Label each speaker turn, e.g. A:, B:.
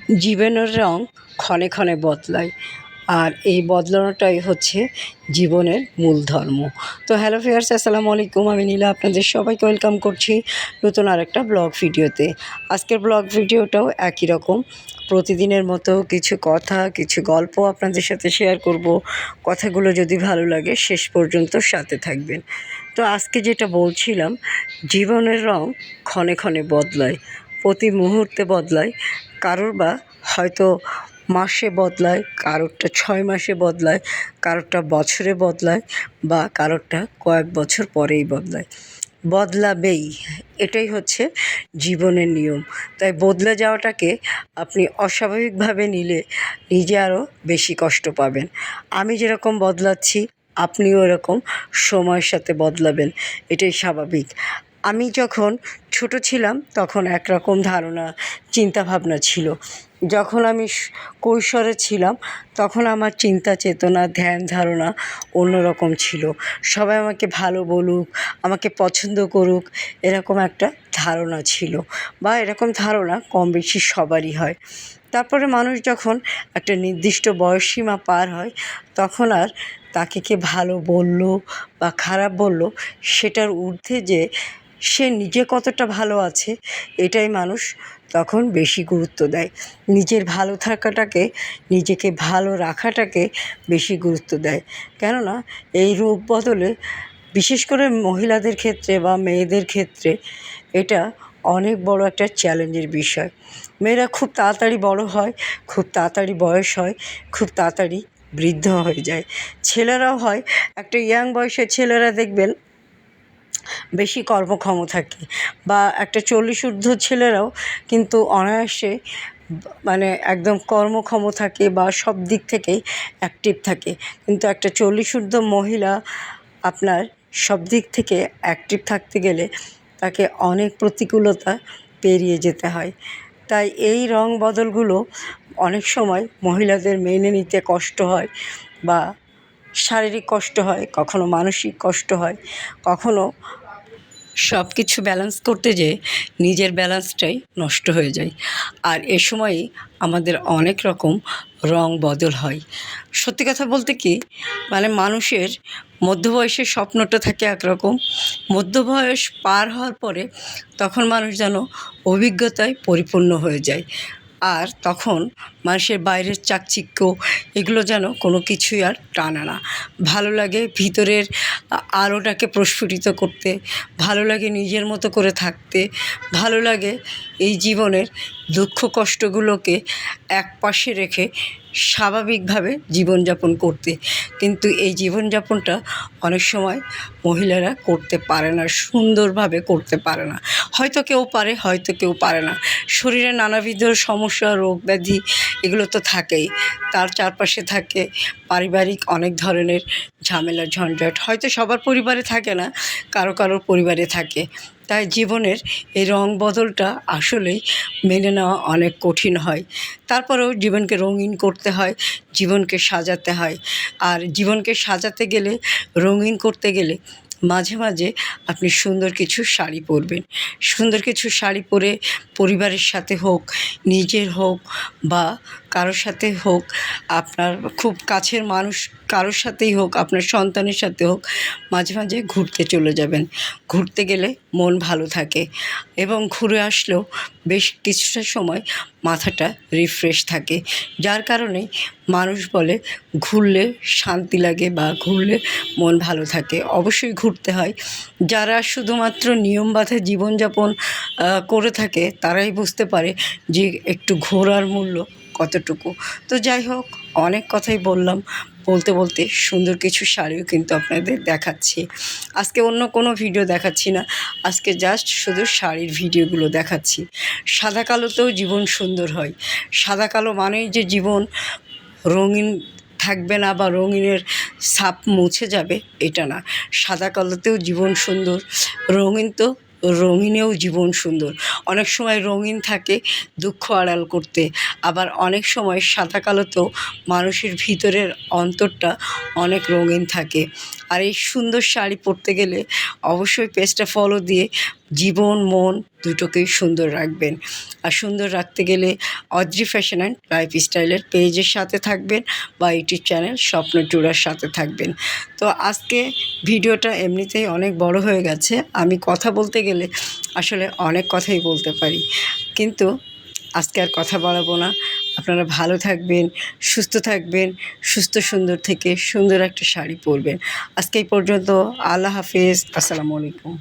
A: জীবনের রং ক্ষণে ক্ষণে বদলায়, আর এই বদলানোটাই হচ্ছে জীবনের মূল ধর্ম। তো হ্যালো ভিউয়ার্স, আসসালামু আলাইকুম। আমি নীলা আপনাদের সবাইকে ওয়েলকাম করছি নতুন আরেকটা ব্লগ ভিডিওতে। আজকের ব্লগ ভিডিওটাও একই রকম, প্রতিদিনের মতো কিছু কথা, কিছু গল্প আপনাদের সাথে শেয়ার করব। কথাগুলো যদি ভালো লাগে শেষ পর্যন্ত সাথে থাকবেন। তো আজকে যেটা বলছিলাম, জীবনের রং ক্ষণে ক্ষণে বদলায়, প্রতি মুহূর্তে বদলায়। কারোর বা হয়তো মাসে বদলায়, কারোরটা 6 মাসে বদলায়, কারোরটা বছরে বদলায়, বা কারোরটা কয়েক বছর পরেই বদলায়। বদলাবেই, এটাই হচ্ছে জীবনের নিয়ম। তাই বদলে যাওয়াটাকে আপনি অস্বাভাবিকভাবে নিলে নিজে আরও বেশি কষ্ট পাবেন। আমি যেরকম বদলাচ্ছি, আপনিও এরকম সময়ের সাথে বদলাবেন, এটাই স্বাভাবিক। আমি যখন ছোট ছিলাম তখন একরকম ধারণা, চিন্তাভাবনা ছিল। যখন আমি কৈশোরে ছিলাম তখন আমার চিন্তা চেতনা, ধ্যান ধারণা অন্যরকম ছিল। সবাই আমাকে ভালো বলুক, আমাকে পছন্দ করুক, এরকম একটা ধারণা ছিল, বা এরকম ধারণা কম বেশি সবারই হয়। তারপরে মানুষ যখন একটা নির্দিষ্ট বয়সসীমা পার হয়, তখন আর তাকে কে ভালো বলল বা খারাপ বলল সেটার ঊর্ধ্বে যে সে নিজে কতটা ভালো আছে, এটাই মানুষ তখন বেশি গুরুত্ব দেয়। নিজের ভালো থাকাটাকে, নিজেকে ভালো রাখাটাকে বেশি গুরুত্ব দেয়। কেননা এই রূপ বদলে, বিশেষ করে মহিলাদের ক্ষেত্রে বা মেয়েদের ক্ষেত্রে, এটা অনেক বড় একটা চ্যালেঞ্জের বিষয়। মেয়েরা খুব তাড়াতাড়ি বড় হয়, খুব তাড়াতাড়ি বয়স হয়, খুব তাড়াতাড়ি বৃদ্ধ হয়ে যায়। ছেলেরাও হয়, একটা ইয়াং বয়সের ছেলেরা দেখবেন বেশি কর্মক্ষম থাকে, বা একটা 40 ঊর্ধ্ব ছেলেরাও কিন্তু অনায়াসে মানে একদম কর্মক্ষম থাকে বা সব দিক থেকেই অ্যাক্টিভ থাকে। কিন্তু একটা 40 ঊর্ধ্ব মহিলা আপনার সব দিক থেকে অ্যাক্টিভ থাকতে গেলে তাকে অনেক প্রতিকূলতা পেরিয়ে যেতে হয়। তাই এই রং বদলগুলো অনেক সময় মহিলাদের মেনে নিতে কষ্ট হয়, বা শারীরিক কষ্ট হয়, কখনো মানসিক কষ্ট হয়, কখনো সব কিছু ব্যালেন্স করতে যেয়ে নিজের ব্যালেন্সটাই নষ্ট হয়ে যায়। আর এ সময়ই আমাদের অনেক রকম রং বদল হয়। সত্যি কথা বলতে কি, মানুষের মধ্যবয়সের স্বপ্নটা থাকে একরকম, মধ্যবয়স পার হওয়ার পরে তখন মানুষ যেন অভিজ্ঞতায় পরিপূর্ণ হয়ে যায়। আর তখন মানুষের বাইরের চাকচিক্য এগুলো যেন কোনো কিছুই আর টানে না। ভালো লাগে ভিতরের আলোটাকে প্রস্ফুটিত করতে, ভালো লাগে নিজের মতো করে থাকতে, ভালো লাগে এই জীবনের দুঃখ কষ্টগুলোকে একপাশে রেখে স্বাভাবিকভাবে জীবনযাপন করতে। কিন্তু এই জীবনযাপনটা অনেক সময় মহিলারা করতে পারে না, সুন্দরভাবে করতে পারে না। হয়তো কেউ পারে, হয়তো কেউ পারে না। শরীরে নানাবিধ সমস্যা, রোগ ব্যাধি এগুলো তো থাকেই। তার চারপাশে থাকে পারিবারিক অনেক ধরনের ঝামেলা, ঝঞ্ঝাট। হয়তো সবার পরিবারে থাকে না, কারো কারো পরিবারে থাকে। তাই জীবনের এই রং বদলটা আসলেই মেনে নেওয়া অনেক কঠিন হয়। তারপরেও জীবনকে রঙিন করতে হয়, জীবনকে সাজাতে হয়। আর জীবনকে সাজাতে গেলে, রঙিন করতে গেলে মাঝে মাঝে আপনি সুন্দর কিছু শাড়ি পরবেন। সুন্দর কিছু শাড়ি পরে পরিবারের সাথে হোক, নিজের হোক, বা কারোর সাথে হোক, আপনার খুব কাছের মানুষ কারোর সাথেই হোক, আপনার সন্তানের সাথে হোক, মাঝে মাঝে ঘুরতে চলে যাবেন। ঘুরতে গেলে মন ভালো থাকে, এবং ঘুরে আসলেও বেশ কিছুটা সময় মাথাটা রিফ্রেশ থাকে। যার কারণে মানুষ বলে ঘুরলে শান্তি লাগে, বা ঘুরলে মন ভালো থাকে। অবশ্যই ঘুরতে হয়। যারা শুধুমাত্র নিয়মবাঁধা জীবনযাপন করে থাকে তারাই বুঝতে পারে যে একটু ঘোরার মূল্য কতটুকু। তো যাই হোক, অনেক কথাই বললাম। বলতে বলতে সুন্দর কিছু শাড়িও কিন্তু আপনাদের দেখাচ্ছি। আজকে অন্য কোনো ভিডিও দেখাচ্ছি না, আজকে জাস্ট শুধু শাড়ির ভিডিওগুলো দেখাচ্ছি। সাদা কালোতেও জীবন সুন্দর হয়। সাদা কালো মানেই যে জীবন রঙিন থাকবে না, বা রঙিনের ছাপ মুছে যাবে, এটা না। সাদা কালোতেও জীবন সুন্দর, রঙিন তো রঙিনেও জীবন সুন্দর। অনেক সময় রঙিন থাকে দুঃখ আড়াল করতে, আবার অনেক সময় সাদা কালোতেও মানুষের ভিতরের অন্তরটা অনেক রঙিন থাকে। আর এই সুন্দর শাড়ি পরতে গেলে অবশ্যই পেজটা ফলো দিয়ে জীবন মন দুটোকেই সুন্দর রাখবেন। আর সুন্দর রাখতে গেলে অদ্রি ফ্যাশন অ্যান্ড লাইফস্টাইলের পেজের সাথে থাকবেন বা ইউটিউব চ্যানেল স্বপ্ন ট্যুরের সাথে থাকবেন। তো আজকে ভিডিওটা এমনিতেই অনেক বড় হয়ে গেছে। আমি কথা বলতে গেলে আসলে অনেক কথাই বলতে পারি, কিন্তু আজকে আর কথা বাড়াবো না। আপনারা ভালো থাকবেন, সুস্থ থাকবেন, সুস্থ সুন্দর থেকে সুন্দর একটা শাড়ি পরবেন। আজকে এই পর্যন্ত। আল্লাহ হাফেজ। আসসালামু আলাইকুম।